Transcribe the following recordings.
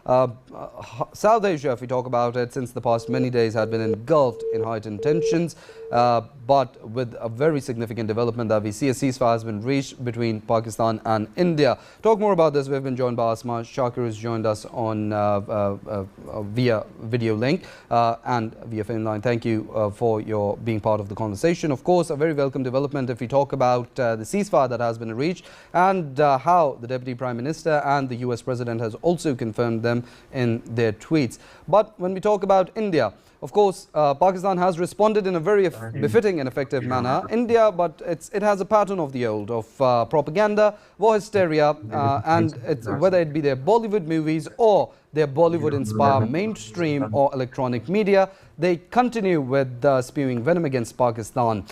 Uh, South Asia, if we talk about it, since the past many days had been engulfed in heightened tensions, but with a very significant development that we see a ceasefire has been reached between Pakistan and India. Talk more about this. We've been joined by Asma Shakir, who's joined us on via video link and via phone line. Thank you for your being part of the conversation. Of course, a very welcome development if we talk about the ceasefire that has been reached and how the Deputy Prime Minister and the US President has also confirmed them in their tweets. But when we talk about India, of course, Pakistan has responded in a very befitting and effective manner. India, but it has a pattern of the old, of propaganda, war hysteria, and whether it be their Bollywood movies or their Bollywood-inspired mainstream or electronic media, they continue with spewing venom against Pakistan.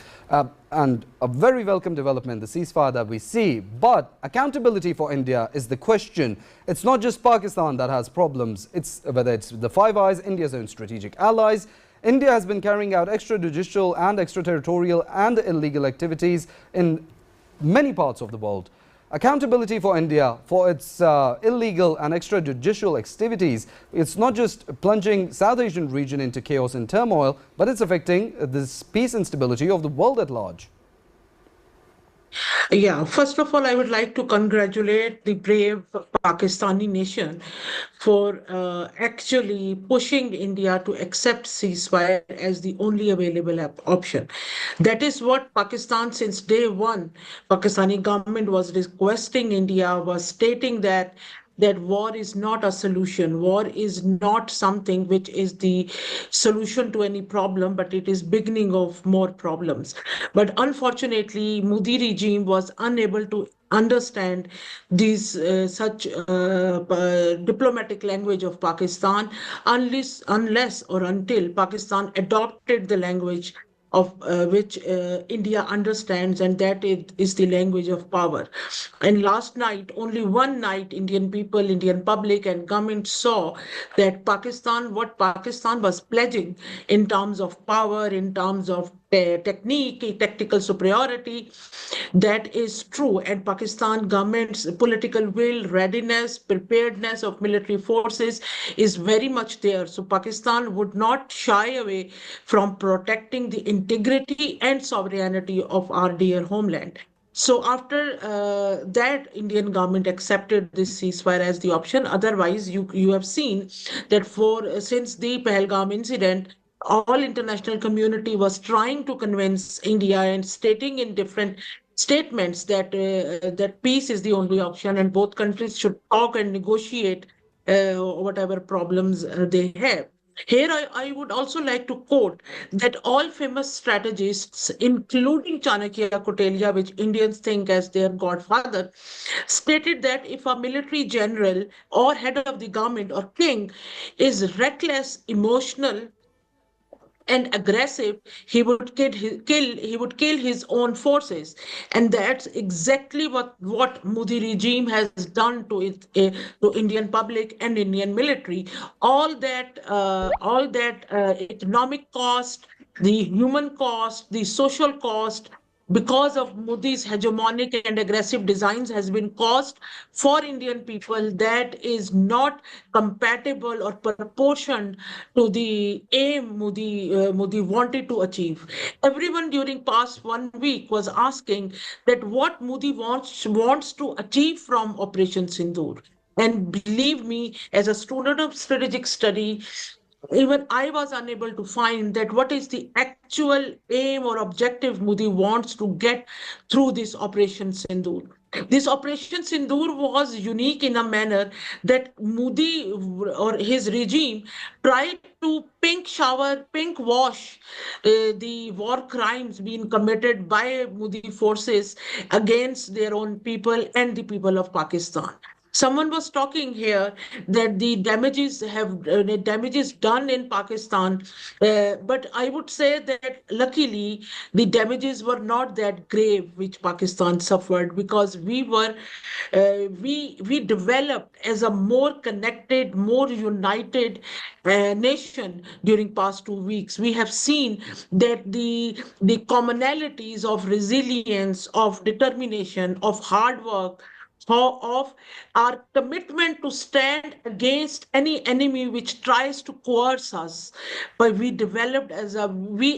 And a very welcome development, the ceasefire that we see. But accountability for India is the question. It's not just Pakistan that has problems. Whether it's the Five Eyes, India's own strategic allies. India has been carrying out extrajudicial and extraterritorial and illegal activities in many parts of the world. Accountability for India for its illegal and extrajudicial activities. It's not just plunging South Asian region into chaos and turmoil, but it's affecting this peace and stability of the world at large. Yeah, first of all, I would like to congratulate the brave Pakistani nation for actually pushing India to accept ceasefire as the only available option. That is what Pakistan, since day one, Pakistani government was requesting India, was stating that war is not a solution. War is not something which is the solution to any problem, but it is beginning of more problems. But unfortunately, Modi regime was unable to understand these such diplomatic language of Pakistan unless or until Pakistan adopted the language of which India understands, and that is the language of power. And last night, only one night, Indian people, Indian public, and government saw that what Pakistan was pledging in terms of power, in terms of technique, tactical superiority, that is true. And Pakistan government's political will, readiness, preparedness of military forces is very much there. So Pakistan would not shy away from protecting the integrity and sovereignty of our dear homeland. So after that, Indian government accepted this ceasefire as the option. Otherwise, you have seen that since the Pahalgam incident, all international community was trying to convince India and stating in different statements that peace is the only option and both countries should talk and negotiate whatever problems they have. Here, I would also like to quote that all famous strategists, including Chanakya Kautilya, which Indians think as their godfather, stated that if a military general or head of the government or king is reckless, emotional, and aggressive, he would kill his own forces. And that's exactly what Modi regime has done to Indian public and Indian military. All that economic cost, the human cost, the social cost, because of Modi's hegemonic and aggressive designs has been caused for Indian people, that is not compatible or proportioned to the aim Modi wanted to achieve. Everyone during past 1 week was asking that what Modi wants to achieve from Operation Sindoor. And believe me, as a student of strategic study, even I was unable to find that what is the actual aim or objective Modi wants to get through this Operation Sindoor. This Operation Sindoor was unique in a manner that Modi or his regime tried to pink wash the war crimes being committed by Modi forces against their own people and the people of Pakistan. Someone was talking here that the damages done in Pakistan, but I would say that luckily the damages were not that grave which Pakistan suffered, because we developed as a more connected, more united nation during past 2 weeks. We have seen that the commonalities of resilience, of determination, of hard work, of our commitment to stand against any enemy which tries to coerce us. But we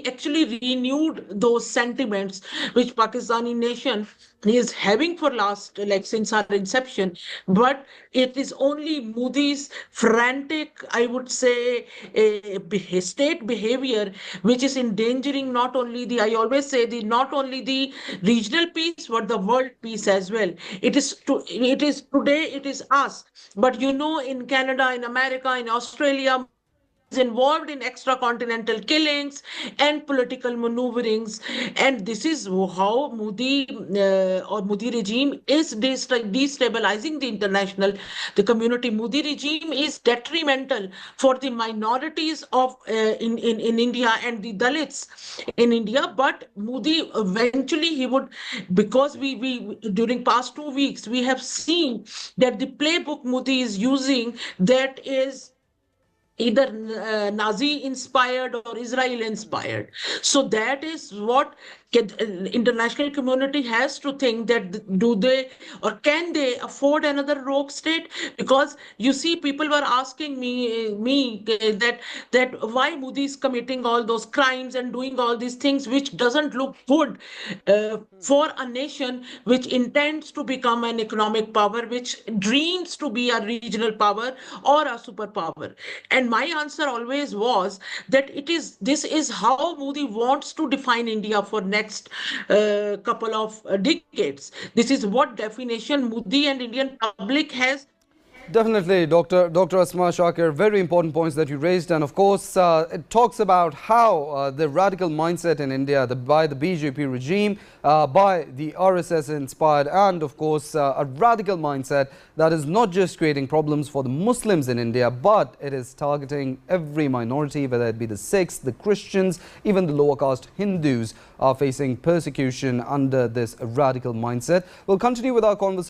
actually renewed those sentiments which Pakistani nation is having for last, like since our inception. But it is only Modi's frantic, I would say, state behavior which is endangering not only the, I always say, the not only the regional peace but the world peace as well. It is today, it is us. But in Canada, in America, in Australia, Modi is involved in extracontinental killings and political maneuverings. And this is how Modi regime is destabilizing the the community. Modi regime is detrimental for the minorities in India and the Dalits in India. But Modi eventually he would, because we during past 2 weeks we have seen that the playbook Modi is using, that is either Nazi inspired or Israel inspired. So that is what international community has to think, that do they or can they afford another rogue state? Because you see, people were asking me that why Modi is committing all those crimes and doing all these things, which doesn't look good for a nation which intends to become an economic power, which dreams to be a regional power or a superpower. And my answer always was that this is how Modi wants to define India for next couple of decades. This is what definition Modi and Indian public has. Definitely, Dr. Asma Shakir, very important points that you raised. And of course, it talks about how the radical mindset in India by the BJP regime, by the RSS inspired, and of course, a radical mindset that is not just creating problems for the Muslims in India, but it is targeting every minority, whether it be the Sikhs, the Christians, even the lower caste Hindus are facing persecution under this radical mindset. We'll continue with our conversation.